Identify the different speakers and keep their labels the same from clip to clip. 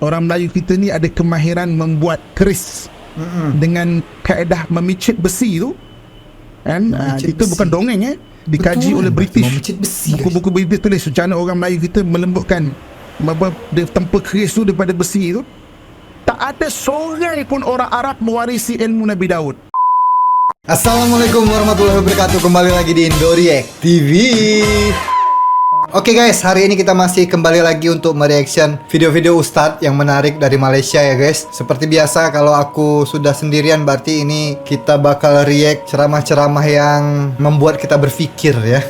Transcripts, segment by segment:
Speaker 1: Orang Melayu kita ni ada kemahiran membuat keris dengan kaedah memicit besi tu kan. Itu bukan dongeng dikaji oleh British. Buku-buku British tulis macam mana orang Melayu kita melembutkan dia tempa keris tu daripada besi tu. Tak ada seorang pun orang Arab mewarisi ilmu Nabi Daud.
Speaker 2: Assalamualaikum warahmatullahi wabarakatuh. Kembali lagi di Indoriek TV. Oke guys, hari ini kita masih kembali lagi untuk mereaction video-video Ustadz yang menarik dari Malaysia ya guys. Seperti biasa, kalau aku sudah sendirian berarti ini kita bakal react ceramah-ceramah yang membuat kita berpikir ya.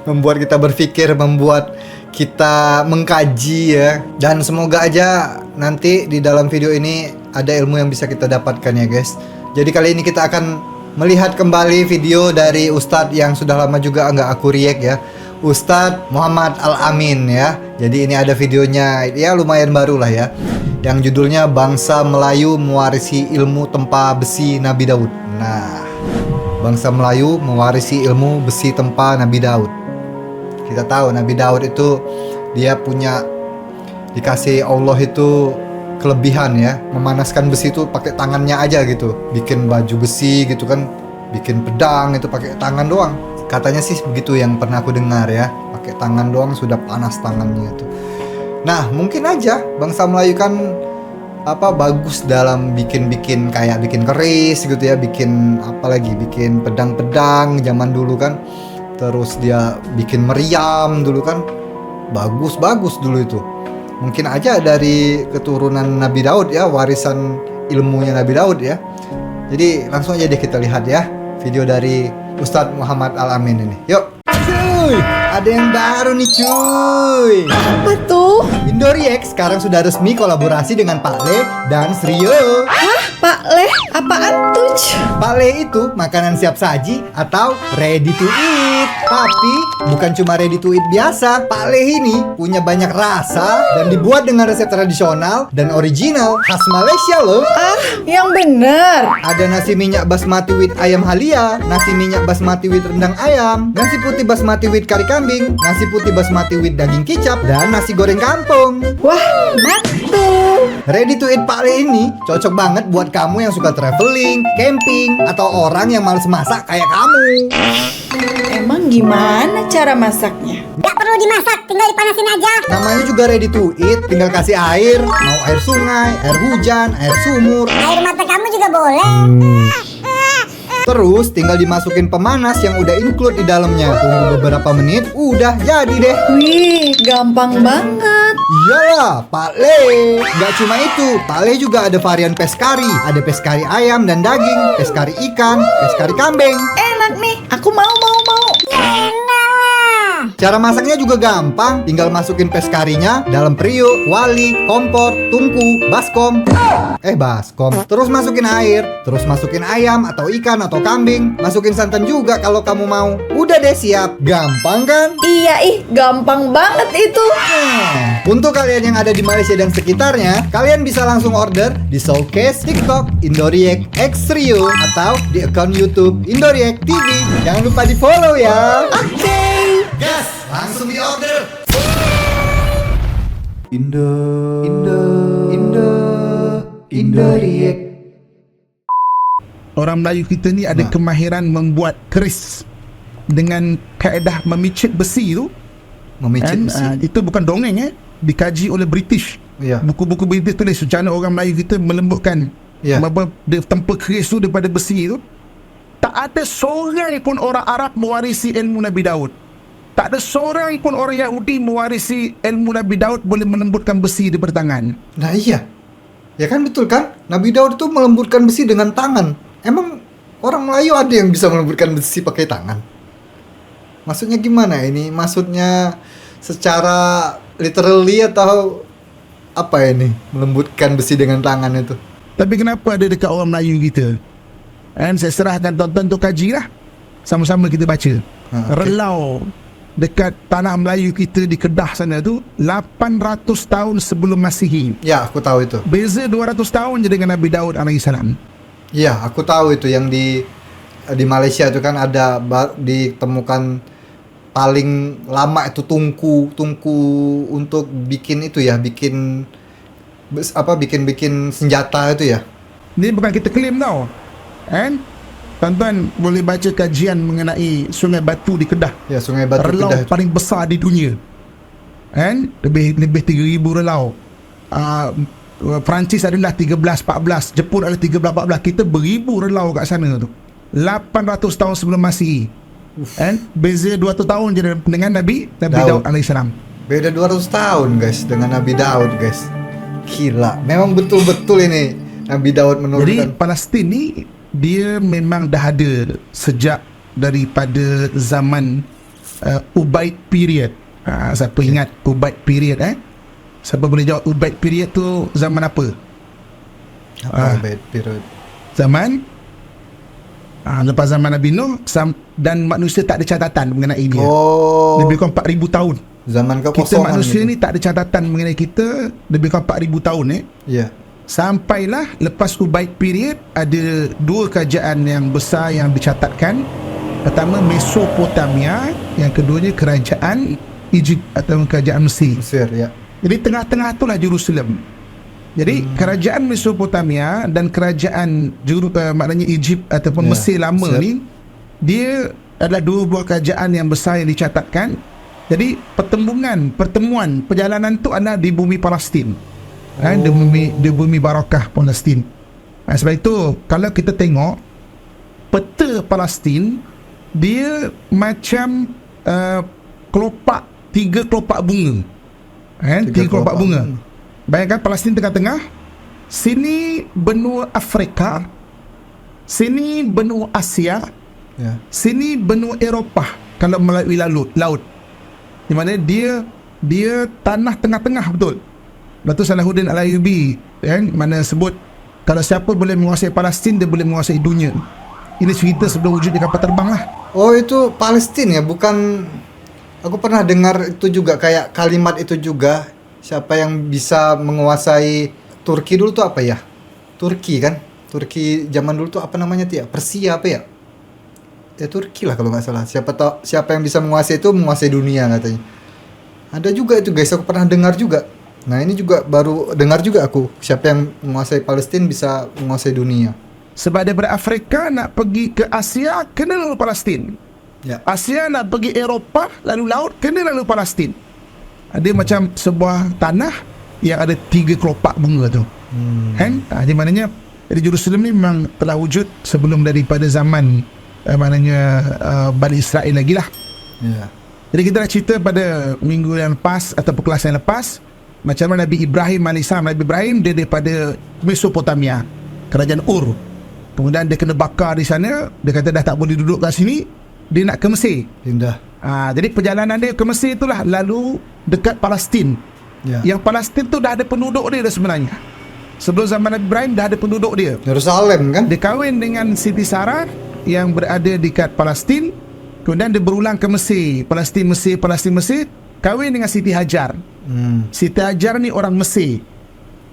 Speaker 2: Membuat kita berpikir, membuat kita mengkaji ya. Dan semoga aja nanti di dalam video ini ada ilmu yang bisa kita dapatkan ya guys. Jadi kali ini kita akan melihat kembali video dari Ustadz yang sudah lama juga nggak aku react ya, Ustadz Muhammad Al-Amin ya. Jadi ini ada videonya ya, lumayan baru lah ya, yang judulnya Bangsa Melayu Mewarisi Ilmu Tempa Besi Nabi Daud. Nah, bangsa Melayu mewarisi ilmu besi tempa Nabi Daud. Kita tahu Nabi Daud itu dia punya, dikasih Allah itu kelebihan ya, memanaskan besi itu pakai tangannya aja gitu, bikin baju besi gitu kan, bikin pedang itu pakai tangan doang. Katanya sih begitu yang pernah aku dengar ya, pakai tangan doang sudah panas tangannya itu. Nah mungkin aja bangsa Melayu kan bagus dalam bikin kayak bikin keris gitu ya, bikin apalagi bikin pedang-pedang zaman dulu kan, terus dia bikin meriam dulu kan, bagus dulu itu. Mungkin aja dari keturunan Nabi Daud ya, warisan ilmunya Nabi Daud ya. Jadi langsung aja deh kita lihat ya video dari Ustadz Muhammad Al-Amin ini. Yuk. Cuy, ada yang baru nih cuy.
Speaker 3: Apa tuh?
Speaker 2: Indoriek sekarang sudah resmi kolaborasi dengan Pak Le dan Srio.
Speaker 3: Hah? Pak Le? Apaan tuh?
Speaker 2: Pak Le itu makanan siap saji atau ready to eat. Tapi bukan cuma ready to eat biasa. Pak Le ini punya banyak rasa dan dibuat dengan resep tradisional dan original khas Malaysia loh.
Speaker 3: Ah, yang bener.
Speaker 2: Ada nasi minyak basmati with ayam halia, nasi minyak basmati with rendang ayam, nasi putih basmati with kari kambing, nasi putih basmati with daging kicap, dan nasi goreng kampung.
Speaker 3: Wah, mantul.
Speaker 2: Ready to eat Pak Le ini cocok banget buat kamu yang suka traveling, camping, atau orang yang males masak kayak kamu.
Speaker 3: Emang gimana cara masaknya?
Speaker 4: Gak perlu dimasak, tinggal dipanasin aja.
Speaker 2: Namanya juga ready to eat, tinggal kasih air, mau air sungai, air hujan, air sumur.
Speaker 4: Air mata kamu juga boleh.
Speaker 2: Terus tinggal dimasukin pemanas yang udah include di dalamnya. Tunggu beberapa menit, udah jadi deh.
Speaker 3: Wih, gampang banget.
Speaker 2: Iyalah, Pak Le. Gak cuma itu, Pak Le juga ada varian peskari. Ada peskari ayam dan daging, peskari ikan, peskari kambing.
Speaker 3: Enak nih, aku mau.
Speaker 2: Cara masaknya juga gampang, tinggal masukin peskarinya dalam periuk, kuali, kompor, tungku, baskom. Terus masukin air, terus masukin ayam atau ikan atau kambing, masukin santan juga kalau kamu mau. Udah deh siap. Gampang kan?
Speaker 3: Iya gampang banget itu.
Speaker 2: Untuk kalian yang ada di Malaysia dan sekitarnya, kalian bisa langsung order di showcase TikTok Indoriek X Rio atau di akun YouTube Indoriek TV. Jangan lupa di follow ya.
Speaker 3: Oke.
Speaker 2: Gas, langsung di order. Indoriek.
Speaker 1: Orang Melayu kita ni ada kemahiran membuat keris dengan kaedah memicit besi tu.
Speaker 2: Memicit besi.
Speaker 1: Itu bukan dongeng dikaji oleh British.
Speaker 2: Ya.
Speaker 1: Buku-buku British tulis macam mana orang Melayu kita melembutkan dia tempa keris tu daripada besi tu. Tak ada seorang pun orang Arab mewarisi ilmu Nabi Daud. Tak ada seorang pun orang Yahudi mewarisi ilmu Nabi Daud boleh melembutkan besi daripada tangan.
Speaker 2: Nah iya, ya kan betul kan? Nabi Daud itu melembutkan besi dengan tangan. Emang orang Melayu ada yang bisa melembutkan besi pakai tangan? Maksudnya gimana ini? Maksudnya secara literally atau apa ini? Melembutkan besi dengan tangan itu?
Speaker 1: Tapi kenapa ada dekat orang Melayu kita? Dan saya serahkan tonton tu kaji lah. Sama-sama kita baca. Relau dekat tanah Melayu kita di Kedah sana tu 800 tahun sebelum Masihi.
Speaker 2: Ya, aku tahu itu.
Speaker 1: Beza 200 tahun je dengan Nabi Daud alaihissalam.
Speaker 2: Ya, aku tahu itu yang di Malaysia itu kan ada ditemukan paling lama itu tungku untuk bikin itu ya, bikin bikin senjata itu ya.
Speaker 1: Ini bukan kita klaim tau. Kan? Tuan-tuan boleh baca kajian mengenai Sungai Batu di Kedah.
Speaker 2: Ya, Sungai Batu
Speaker 1: relau
Speaker 2: Kedah.
Speaker 1: paling besar di dunia. Kan? Lebih 3,000 relau. Perancis adalah 13-14, Jepun adalah 13-14. Kita beribu relau kat sana tu. 800 tahun sebelum Masihi. Kan? Beza 200 tahun je dengan Nabi Daud AS.
Speaker 2: Beda 200 tahun guys dengan Nabi Daud guys. Gila, memang betul-betul ini Nabi Daud menurunkan.
Speaker 1: Jadi Palestin ni dia memang dah ada sejak daripada zaman Ubaid period. Siapa ingat Ubaid period Siapa boleh jawab Ubaid period tu zaman apa?
Speaker 2: Ubaid period.
Speaker 1: Zaman lepas zaman Nabi Nuh dan manusia tak ada catatan mengenai dia. Lebih kurang 4,000 tahun.
Speaker 2: Zaman
Speaker 1: Kita
Speaker 2: kekosongan
Speaker 1: manusia
Speaker 2: gitu.
Speaker 1: ni tak ada catatan mengenai kita lebih kurang 4,000 tahun
Speaker 2: Ya.
Speaker 1: Sampailah lepas Ubaid period ada dua kerajaan yang besar yang dicatatkan. Pertama Mesopotamia, yang keduanya kerajaan Egypt atau kerajaan Mesir.
Speaker 2: Mesir ya.
Speaker 1: Jadi tengah-tengah itulah Jerusalem. Jadi kerajaan Mesopotamia dan kerajaan maknanya Egypt ataupun Mesir lama ni, dia adalah dua buah kerajaan yang besar yang dicatatkan. Jadi pertemuan perjalanan tu adalah di bumi Palestin. Di bumi barakah Palestin. Sebab itu kalau kita tengok peta Palestin, dia macam tiga kelopak bunga. Tiga kelopak bunga. Bayangkan Palestin tengah-tengah, sini benua Afrika, sini benua Asia, sini benua Eropah kalau melalui laut. Di mana dia tanah tengah-tengah betul. Datuk Salahuddin Al-Ayyubi mana sebut kalau siapa boleh menguasai Palestin, dia boleh menguasai dunia. Ini cerita sebelum wujudnya kapal terbang lah.
Speaker 2: Oh, itu Palestin ya, bukan. Aku pernah dengar itu juga, kayak kalimat itu juga. Siapa yang bisa menguasai Turki dulu tuh apa ya? Turki kan? Turki zaman dulu tuh apa namanya tuh ya? Persia apa ya? Ya Turki lah kalau nggak salah. Siapa yang bisa menguasai itu menguasai dunia katanya. Ada juga itu guys, aku pernah dengar juga. Nah ini juga baru dengar juga aku. Siapa yang menguasai Palestina bisa menguasai dunia.
Speaker 1: Sebab daripada Afrika nak pergi ke Asia, kena lalu Palestin.
Speaker 2: Ya.
Speaker 1: Asia nak pergi Eropah, lalu laut, kena lalu Palestin. Dia macam sebuah tanah yang ada tiga kelopak bunga tu. Jadi maknanya jadi Jerusalem ni memang telah wujud sebelum daripada zaman Bani Israel lagi lah.
Speaker 2: Ya.
Speaker 1: Jadi kita dah cerita pada minggu yang lepas ataupun kelas yang lepas macam mana Nabi Ibrahim AS. Nabi Ibrahim dia daripada Mesopotamia, kerajaan Ur. Kemudian dia kena bakar di sana. Dia kata dah tak boleh duduk kat sini, dia nak ke Mesir.
Speaker 2: Pindah.
Speaker 1: Jadi perjalanan dia ke Mesir itulah lalu dekat Palestin. Yang Palestin tu dah ada penduduk dia dah sebenarnya. Sebelum zaman Nabi Ibrahim dah ada penduduk dia.
Speaker 2: Yerusalem kan?
Speaker 1: Dia kahwin dengan Siti Sarah yang berada dekat Palestin. Kemudian dia berulang ke Mesir. Palestin, Mesir. Kahwin dengan Siti Hajar. Siti Hajar ni orang Mesir.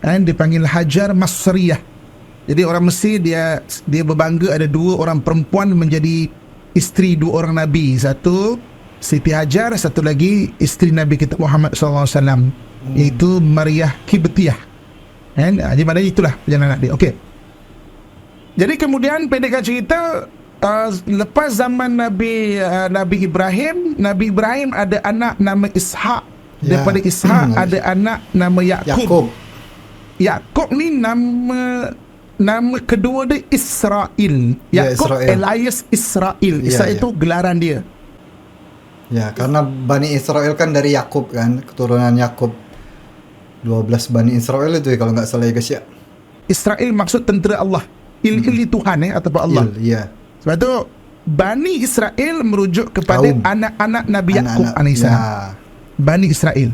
Speaker 1: Dia panggil Hajar Masriyah. Jadi orang Mesir dia berbangga ada dua orang perempuan menjadi isteri dua orang Nabi. Satu Siti Hajar, satu lagi isteri Nabi kita Muhammad SAW, iaitu Maryah Kibtiyah. Jadi maknanya itulah perjalanan dia. Okey. Jadi kemudian pendekkan cerita, lepas zaman Nabi Ibrahim ada anak nama Ishak. Daripada Ishak ada anak nama Yakub. Yakub ni nama kedua dia Israel. Yakub alias Israel. Israel itu gelaran dia.
Speaker 2: Ya, karena Bani Israel kan dari Yakub kan, keturunan Yakub. 12 Bani Israel itu kalau nggak salah ya guys ya.
Speaker 1: Israel maksud tentera Allah. Il Tuhan ataupun Allah.
Speaker 2: Iya.
Speaker 1: Sebab tu Bani Israel merujuk kepada anak-anak Nabi Yakub alaihissalam.
Speaker 2: Ya.
Speaker 1: Bani Israel.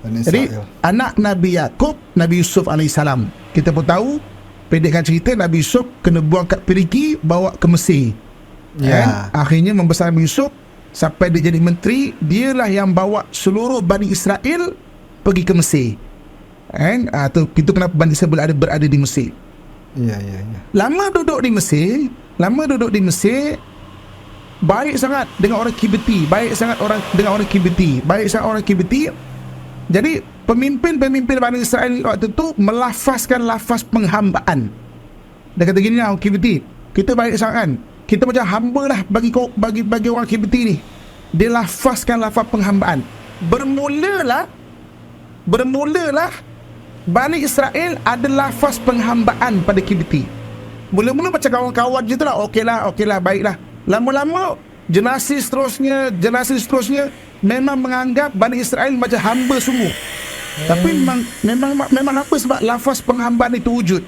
Speaker 1: Jadi
Speaker 2: Israel.
Speaker 1: anak Nabi Yakub, Nabi Yusuf alaihissalam. Kita pun tahu pendekkan cerita Nabi Yusuf kena buang kat perigi, bawa ke Mesir.
Speaker 2: Ya.
Speaker 1: Akhirnya membesar Nabi Yusuf sampai dia jadi menteri. Dialah yang bawa seluruh Bani Israel pergi ke Mesir. Itu kenapa Bani Israel berada di Mesir.
Speaker 2: Ya.
Speaker 1: Lama duduk di Mesir, baik sangat dengan orang Kibti, baik sangat orang Kibti. Jadi pemimpin-pemimpin Bani Israel waktu tu melafazkan lafaz penghambaan. Dia kata gini lah, KBT, kita baik sangat, kita macam hamba lah bagi orang KBT ni. Dia lafazkan lafaz penghambaan. Bermulalah Bani Israel ada lafaz penghambaan pada KBT. Mula-mula macam kawan-kawan je tu lah, okeylah, baiklah. Lama-lama generasi seterusnya memang menganggap Bani Israel macam hamba sungguh. Tapi memang apa sebab lafaz penghambaan itu wujud.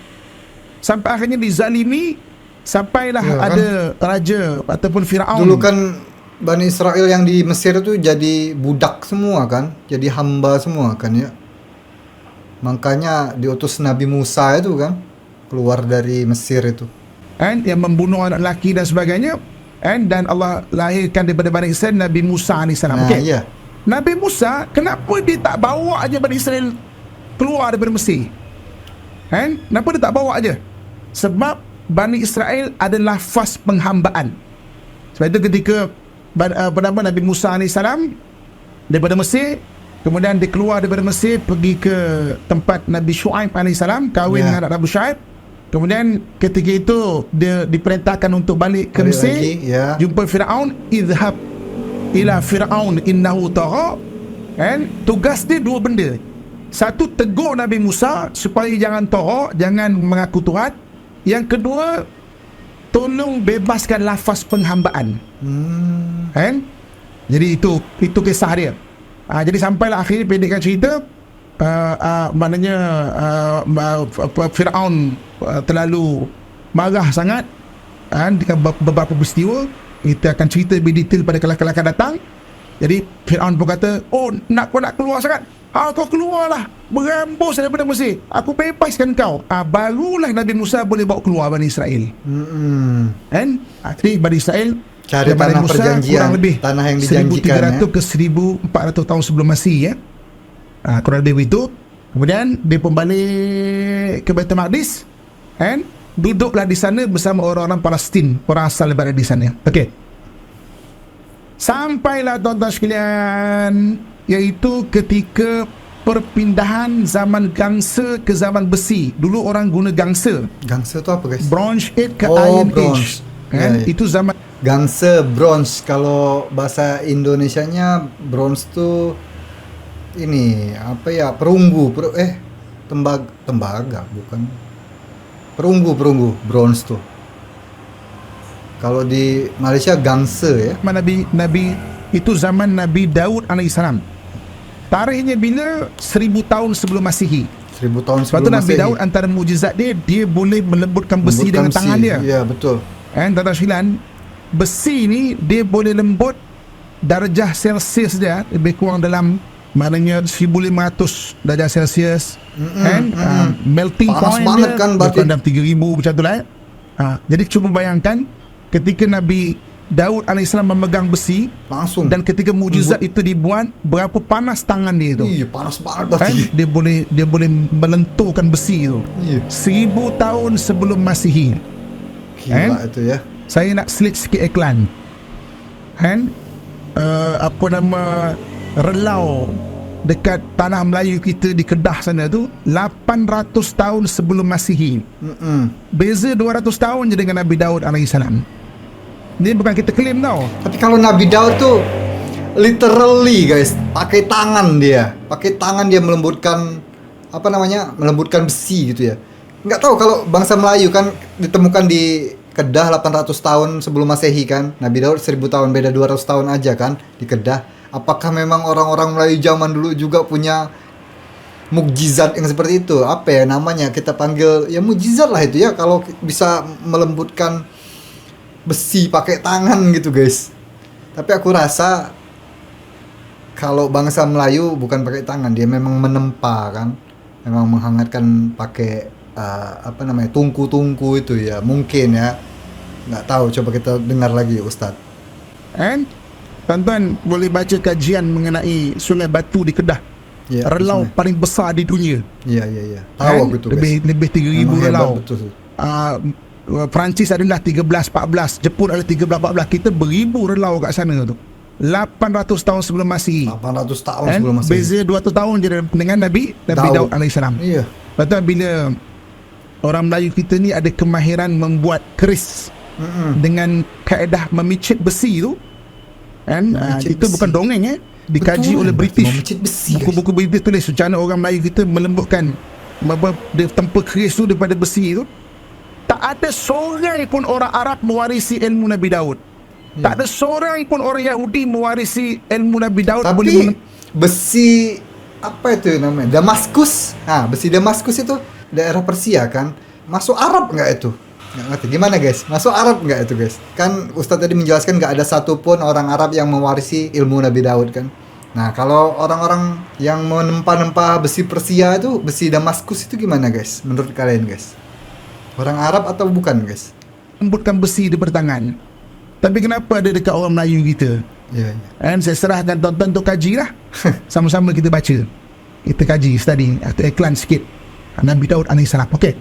Speaker 1: Sampai akhirnya dizalimi, sampailah ada raja ataupun Firaun.
Speaker 2: Dulu kan Bani Israel yang di Mesir tu jadi budak semua kan, jadi hamba semua kan ya. Makanya diutus Nabi Musa itu kan keluar dari Mesir itu.
Speaker 1: Yang membunuh anak lelaki dan sebagainya. Dan Allah lahirkan daripada Bani Israel Nabi Musa AS.
Speaker 2: Ya.
Speaker 1: Nabi Musa, kenapa dia tak bawa aja Bani Israel keluar daripada Mesir? Kenapa dia tak bawa aja? Sebab Bani Israel ada lafaz penghambaan. Sebab itu ketika Nabi Musa AS daripada Mesir, kemudian dia keluar daripada Mesir pergi ke tempat Nabi Shu'aib AS, kahwin dengan Nabi Shu'aib. Kemudian ketika itu dia diperintahkan untuk balik ke Mesir, jumpa Firaun, idhab ila Firaun innahu tagha. Tugas dia dua benda. Satu, tegur Nabi Musa supaya jangan tagha, jangan mengaku Tuhan. Yang kedua, tolong bebaskan lafaz penghambaan. Jadi itu kisah dia. Jadi sampailah akhirnya, pendekkan cerita, maknanya Firaun terlalu marah sangat dengan beberapa peristiwa. Kita akan cerita lebih detail pada kelak akan datang. Jadi Firaun pun kata, kau nak keluar sangat, kau keluarlah, berambus daripada Mesir, aku bebaskan kau. Barulah Nabi Musa boleh bawa keluar Bani Israel. Jadi Bani Israel
Speaker 2: cari tanah Musa, perjanjian, kurang lebih tanah yang dijanjikan
Speaker 1: 1300 ke 1400 tahun sebelum Masih ya. Kurang lebih itu. Kemudian dia pun balik ke Baitul Maqdis, duduklah di sana bersama orang-orang Palestin, orang asal daripada di sana. Okey. Sampailah tuan-tuan sekalian, iaitu ketika perpindahan zaman gangsa ke zaman besi. Dulu orang guna gangsa.
Speaker 2: Gangsa tu apa guys?
Speaker 1: Bronze Age ke Iron
Speaker 2: bronze.
Speaker 1: Age. Itu zaman
Speaker 2: gangsa, bronze. Kalau bahasa Indonesianya bronze tu ini apa ya, perunggu, tembaga bukan, perunggu bronze tuh. Kalau di Malaysia gangsa ya.
Speaker 1: Nabi itu zaman Nabi Daud alaihissalam. Tarikhnya bila 1000 tahun sebelum Masihi.
Speaker 2: 1000 tahun sebelum Masihi.
Speaker 1: Sebab tu Nabi Daud antara mukjizat dia boleh melembutkan besi dengan tangan dia.
Speaker 2: Ya betul.
Speaker 1: Tuan-tuan sekalian, besi ni dia boleh lembut darjah Celsius dia lebih kurang dalam, maknanya 1500 darjah Celsius. Melting
Speaker 2: panas
Speaker 1: point
Speaker 2: banget
Speaker 1: dia
Speaker 2: kan, berarti
Speaker 1: dalam 3000 macam tu lah. Jadi cuba bayangkan ketika Nabi Daud AS memegang besi
Speaker 2: langsung,
Speaker 1: dan ketika mukjizat itu dibuat, berapa panas tangan dia tu.
Speaker 2: Iya, panas banget berarti.
Speaker 1: Dia boleh melenturkan besi tu. 1000 tahun sebelum Masihi.
Speaker 2: Gila itu ya.
Speaker 1: Saya nak selit sikit iklan. Apa nama relau dekat tanah Melayu kita di Kedah sana tu 800 tahun sebelum Masihi. Beza 200 tahun je dengan Nabi Daud alaihissalam. Ni bukan kita claim tau.
Speaker 2: Tapi kalau Nabi Daud tu literally guys, pakai tangan dia melembutkan melembutkan besi gitu ya. Nggak tahu kalau bangsa Melayu kan ditemukan di Kedah 800 tahun sebelum Masehi kan. Nabi Daud 1000 tahun, beda 200 tahun aja kan di Kedah. Apakah memang orang-orang Melayu zaman dulu juga punya mukjizat yang seperti itu? Apa ya namanya, kita panggil ya mukjizat lah itu ya, kalau bisa melembutkan besi pakai tangan gitu guys. Tapi aku rasa kalau bangsa Melayu bukan pakai tangan, dia memang menempa kan, memang menghangatkan pakai tungku-tungku itu ya, mungkin ya, nggak tahu, coba kita dengar lagi Ustadz.
Speaker 1: Tuan-tuan boleh baca kajian mengenai Sungai Batu di Kedah. Relau paling besar di dunia.
Speaker 2: Ya. Tahu aku itu guys.
Speaker 1: Lebih 3000 relau.
Speaker 2: Betul.
Speaker 1: Perancis adalah 13-14, Jepun adalah 13-14. Kita beribu relau kat sana tu. 800 tahun sebelum Masihi.
Speaker 2: 800 tahun
Speaker 1: Kan?
Speaker 2: sebelum Masehi.
Speaker 1: Beza 200 tahun je dengan Nabi Daud alaihissalam.
Speaker 2: Iya.
Speaker 1: Lepas tu bila orang Melayu kita ni ada kemahiran membuat keris dengan kaedah memicit besi tu, kan?
Speaker 2: Memicit
Speaker 1: Itu
Speaker 2: besi.
Speaker 1: bukan dongeng dikaji
Speaker 2: Betul,
Speaker 1: oleh
Speaker 2: berarti
Speaker 1: British.
Speaker 2: memicit besi,
Speaker 1: Buku-buku British tulis macam mana orang Melayu kita melembutkan dia tempa keris tu daripada besi tu. Tak ada seorang pun orang Arab mewarisi ilmu Nabi Daud. Tak ada seorang pun orang Yahudi mewarisi ilmu Nabi Daud.
Speaker 2: Tapi besi apa itu namanya? Damaskus. Besi Damaskus itu daerah Persia kan? Masuk Arab nggak itu? Nggak ngerti. Gimana guys? Masuk Arab nggak itu guys? Kan Ustadz tadi menjelaskan nggak ada satupun orang Arab yang mewarisi ilmu Nabi Daud kan? Nah kalau orang-orang yang menempa-nempa besi Persia itu, besi Damaskus itu gimana guys? Menurut kalian guys? Orang Arab atau bukan guys?
Speaker 1: lembutkan besi di pertangan. Tapi kenapa ada dekat orang Melayu kita?
Speaker 2: Ya.
Speaker 1: Dan saya serahkan tuan-tuan untuk kaji lah. Sama-sama kita baca. Kita kaji, study atau iklan sikit. Nabi Daud AS. Okey.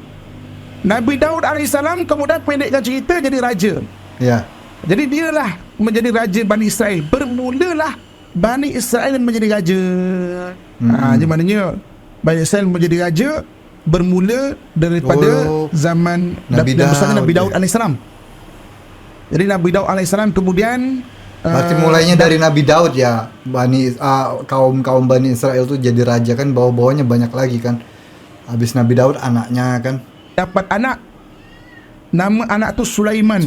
Speaker 1: Nabi Daud AS kemudian pendekkan cerita jadi raja.
Speaker 2: Ya.
Speaker 1: Jadi dialah menjadi raja Bani Israel. Bermulalah Bani Israel menjadi raja. Jadi maknanya Bani Israel menjadi raja bermula daripada zaman
Speaker 2: Nabi
Speaker 1: Daud AS. Jadi Nabi Daud AS kemudian
Speaker 2: berarti mulainya dari Nabi Daud ya, kaum Bani Israel itu jadi raja kan, bawah-bawahnya banyak lagi kan. Habis Nabi Daud anaknya kan
Speaker 1: dapat anak, nama anak tu Sulaiman,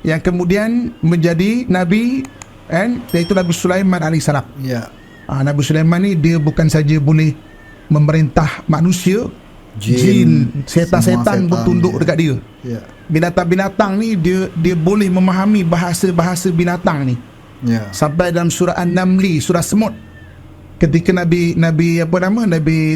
Speaker 1: yang kemudian menjadi Nabi, iaitu Nabi Sulaiman AS.
Speaker 2: Ya.
Speaker 1: Nabi Sulaiman ni dia bukan saja boleh memerintah manusia, jin, setan-setan bertunduk dekat dia.
Speaker 2: Ya.
Speaker 1: Binatang-binatang ni dia boleh memahami bahasa-bahasa binatang ni.
Speaker 2: Ya.
Speaker 1: Sampai dalam surah An-Namli, surah Semut, ketika Nabi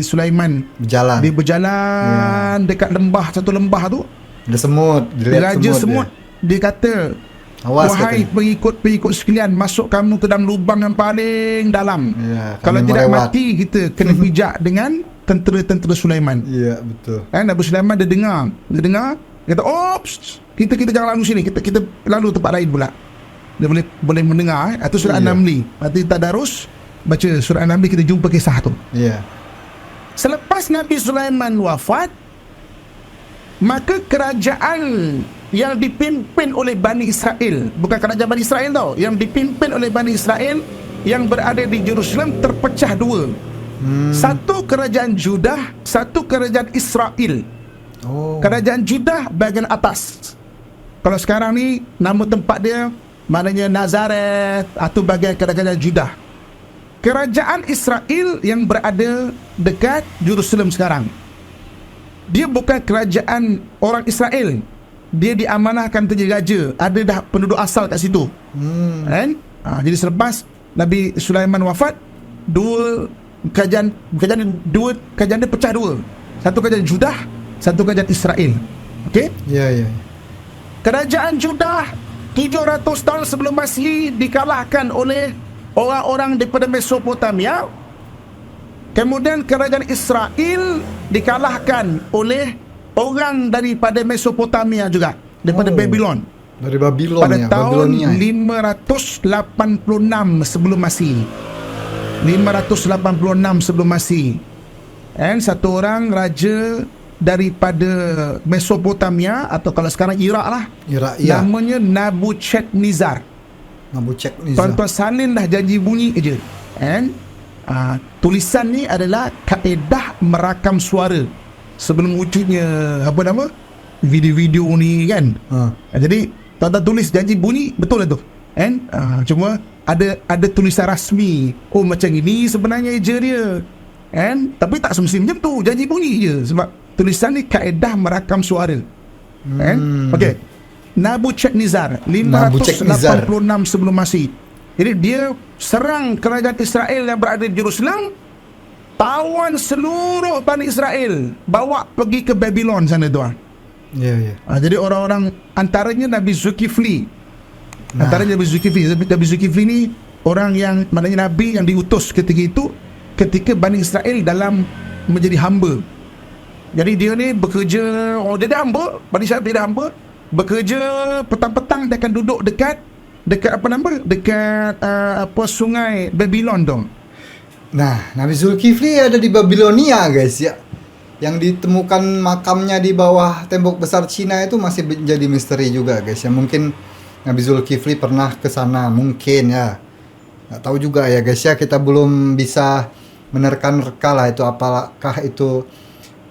Speaker 1: Sulaiman
Speaker 2: Berjalan.
Speaker 1: dia berjalan dekat lembah, satu lembah tu,
Speaker 2: Ada semut, dilihat
Speaker 1: Raja Semut dia kata,
Speaker 2: Awas,
Speaker 1: wahai
Speaker 2: katanya.
Speaker 1: pengikut-pengikut sekalian, masuk kamu ke dalam lubang yang paling dalam.
Speaker 2: Ya,
Speaker 1: Kalau
Speaker 2: kami
Speaker 1: tidak
Speaker 2: melewat.
Speaker 1: mati kita kena pijak dengan tentera-tentera Sulaiman.
Speaker 2: Iya, betul.
Speaker 1: Nabi Sulaiman dia dengar, dia kata, "Ops, kita jangan lalu sini, kita lalu tempat lain pula." Dia boleh mendengar. Itu surah An-Namli. Nanti tadarus baca surah An-Namli, kita jumpa kisah tu.
Speaker 2: Iya.
Speaker 1: Selepas Nabi Sulaiman wafat, maka kerajaan yang dipimpin oleh Bani Israel, bukan kerajaan Bani Israel tau, yang dipimpin oleh Bani Israel yang berada di Jerusalem terpecah dua. Satu kerajaan Judah, satu kerajaan Israel. Kerajaan Judah bahagian atas. Kalau sekarang ni nama tempat dia maknanya Nazareth atau bahagian kerajaan Judah. Kerajaan Israel yang berada dekat Jerusalem sekarang, dia bukan kerajaan orang Israel. Dia diamanahkan menjadi raja. Ada dah penduduk asal kat situ. Kan? Jadi selepas Nabi Sulaiman wafat, dua kerajaan dia pecah dua. Satu kerajaan Judah, satu kerajaan Israel. Okey?
Speaker 2: Iya.
Speaker 1: Kerajaan Judah 700 tahun sebelum Masihi dikalahkan oleh orang-orang daripada Mesopotamia. Kemudian kerajaan Israel dikalahkan oleh orang daripada Mesopotamia juga, daripada Babylon.
Speaker 2: Dari Babylon
Speaker 1: Pada
Speaker 2: ya,
Speaker 1: tahun
Speaker 2: Babilonia.
Speaker 1: 586 sebelum Masihi. 586 sebelum Masihi. Satu orang raja daripada Mesopotamia, atau kalau sekarang Iraq lah,
Speaker 2: Irak, ya.
Speaker 1: namanya Nabucodonosor. Tuan-tuan salin dah janji bunyi je. Tulisan ni adalah kaedah merakam suara sebelum wujudnya video-video ni kan. Jadi tuan-tuan tulis janji bunyi, betul lah tu. Cuma ada tulisan rasmi, macam ini sebenarnya eja dia. Tapi tak semestinya macam tu, janji bunyi je, sebab tulisan ni kaedah merakam suara. Okey. Nabucodonosor 586 sebelum Masihi. Jadi dia serang kerajaan Israel yang berada di Jerusalem, tawan seluruh Bani Israel, bawa pergi ke Babylon sana tuan.
Speaker 2: Ya.
Speaker 1: Jadi orang-orang, antaranya Nabi Zulkifli. Antaranya Nabi Zulkifli ni orang yang maknanya Nabi yang diutus ketika itu, ketika Bani Israel dalam menjadi hamba. Jadi dia ni bekerja, dia dah hamba, Bani Israel dia dah hamba, bekerja petang-petang dia akan duduk dekat dekat apa nama? Dekat apa sungai Babylon dong.
Speaker 2: Nah, Nabi Zulkifli ada di Babilonia guys ya. Yang ditemukan makamnya di bawah tembok besar Cina itu masih menjadi misteri juga guys ya. Mungkin Nabi Zulkifli pernah ke sana, mungkin ya. Nggak tahu juga ya guys ya, kita belum bisa menerka-nerka lah itu apakah itu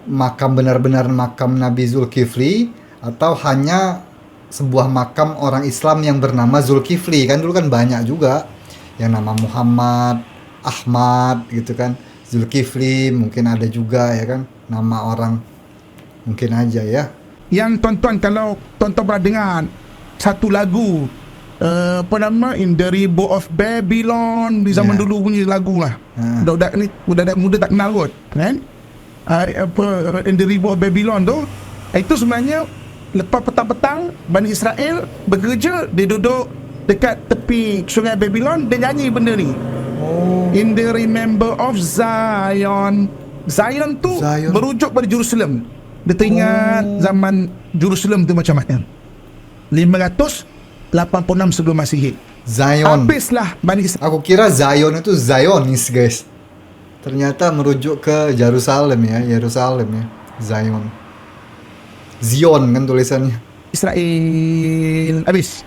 Speaker 2: makam benar-benar makam Nabi Zulkifli atau hanya sebuah makam orang Islam yang bernama Zulkifli. Kan dulu kan banyak juga yang nama Muhammad, Ahmad gitu kan. Zulkifli mungkin ada juga ya kan, nama orang mungkin aja ya.
Speaker 1: Yang tuan-tuan, kalau tuan-tuan pernah dengar satu lagu apa nama, In the Ribble of Babylon, di zaman dulu punya lagu lah. Budak-budak ni, budak muda tak kenal kot kan. Apa In the Ribble of Babylon tu, itu sebenarnya lepas petang-petang Bani Israel bekerja, dia duduk dekat tepi sungai Babylon, dia nyanyi benda ni. In the remember of Zion. Zion tu
Speaker 2: Zion.
Speaker 1: merujuk pada Jerusalem. Dia teringat zaman Jerusalem tu macam mana. 586 sebelum Masihi.
Speaker 2: Zion.
Speaker 1: Habislah Bani Israel.
Speaker 2: Aku kira Zion itu Zionis guys. Ternyata merujuk ke Yerusalem ya, Zion. Zion kan tulisannya.
Speaker 1: Israel habis.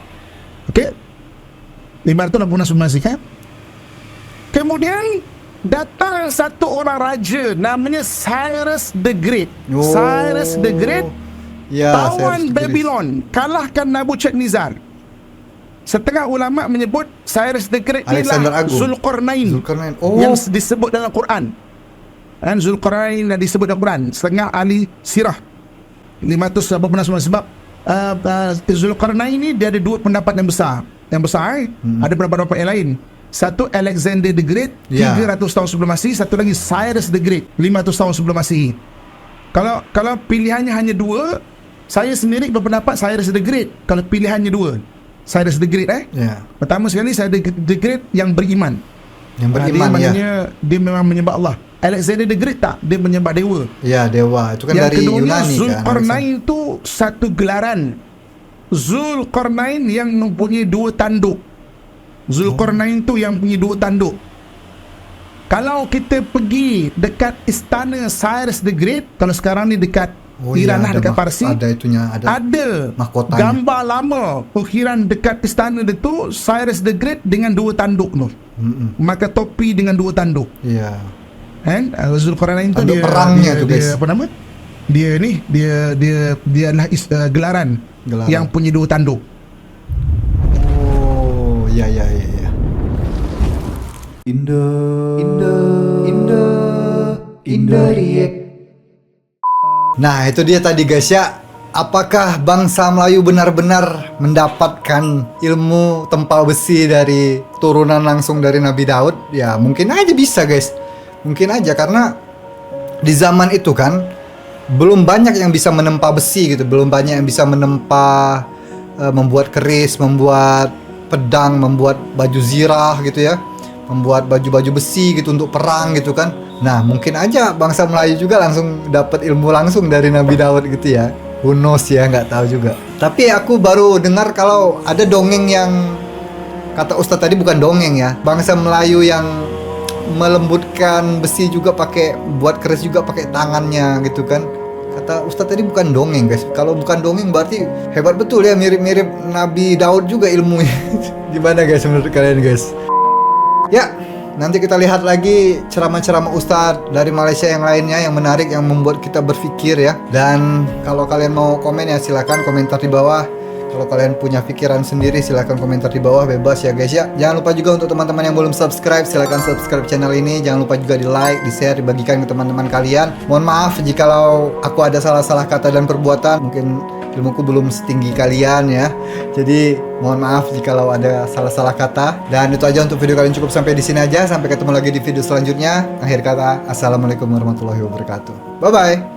Speaker 1: Okey. 586 sebelum Masihi. Kemudian datang satu orang raja namanya Cyrus the Great. Cyrus the Great
Speaker 2: ya,
Speaker 1: tawan Babylon, kalahkan Nebuchadnezzar. Setengah ulama menyebut Cyrus the Great
Speaker 2: Alexander
Speaker 1: inilah
Speaker 2: Agung.
Speaker 1: Zulkarnain.
Speaker 2: Oh.
Speaker 1: Yang disebut dalam Quran. Dan Zulkarnain yang disebut dalam Quran. Setengah ahli sirah 586 sebab Zulkarnain ini dia ada dua pendapat yang besar. Yang besar ada pendapat-pendapat yang lain. Satu Alexander the Great 300 tahun sebelum Masihi, satu lagi Cyrus the Great 500 tahun sebelum Masihi. Kalau pilihannya hanya dua, saya sendiri berpendapat Cyrus the Great. Kalau pilihannya dua, Cyrus the Great
Speaker 2: Ya.
Speaker 1: pertama sekali Cyrus the Great yang beriman.
Speaker 2: Yang beriman
Speaker 1: dia
Speaker 2: ya.
Speaker 1: maknanya dia memang menyembah Allah. Alexander the Great tak, dia menyembah dewa.
Speaker 2: Ya, dewa. Itu kan
Speaker 1: Yang
Speaker 2: dari
Speaker 1: keduanya
Speaker 2: Yunani kan.
Speaker 1: Zulkarnain tu satu gelaran. Zulkarnain yang mempunyai dua tanduk. Zulkarnain tu yang punya dua tanduk. Kalau kita pergi dekat istana Cyrus the Great, kalau sekarang ni dekat Iran lah, dekat Parsi,
Speaker 2: ada itunya,
Speaker 1: ada
Speaker 2: mahkotanya.
Speaker 1: gambar lama ukiran dekat istana dia tu Cyrus the Great dengan dua tanduk tu. Maka topi dengan dua tanduk.
Speaker 2: Iya.
Speaker 1: Kan? Zulkarnain tu
Speaker 2: Tanduk
Speaker 1: dia
Speaker 2: perangnya tu, guys.
Speaker 1: dia apa nama? Dia adalah gelaran yang punya dua tanduk.
Speaker 2: Oh, ya. Indo React. Nah, itu dia tadi guys ya. Apakah bangsa Melayu benar-benar mendapatkan ilmu tempal besi dari turunan langsung dari Nabi Daud? Ya, mungkin aja bisa guys. Mungkin aja, karena di zaman itu kan belum banyak yang bisa menempa besi gitu. Belum banyak yang bisa menempa membuat keris, membuat pedang, membuat baju zirah gitu ya, membuat baju-baju besi gitu untuk perang gitu kan. Nah, mungkin aja bangsa Melayu juga langsung dapat ilmu langsung dari Nabi Daud gitu ya. Who knows ya, nggak tahu juga. Tapi aku baru dengar kalau ada dongeng yang kata Ustadz tadi, bukan dongeng ya, bangsa Melayu yang melembutkan besi juga pakai, buat keris juga pakai tangannya gitu kan. Kata Ustadz tadi bukan dongeng guys. Kalau bukan dongeng berarti hebat betul ya, mirip-mirip Nabi Daud juga ilmunya. Gimana guys menurut kalian guys? Ya, nanti kita lihat lagi ceramah-ceramah Ustadz dari Malaysia yang lainnya yang menarik, yang membuat kita berpikir ya. Dan kalau kalian mau komen ya silakan komentar di bawah. Kalau kalian punya pikiran sendiri silahkan komentar di bawah, bebas ya guys ya. Jangan lupa juga untuk teman-teman yang belum subscribe, silahkan subscribe channel ini. Jangan lupa juga di like, di share, dibagikan ke teman-teman kalian. Mohon maaf jikalau aku ada salah-salah kata dan perbuatan, mungkin ilmuku belum setinggi kalian ya. Jadi mohon maaf jikalau ada salah-salah kata. Dan itu aja untuk video kali ini, cukup sampai di sini aja. Sampai ketemu lagi di video selanjutnya. Akhir kata, assalamualaikum warahmatullahi wabarakatuh. Bye bye.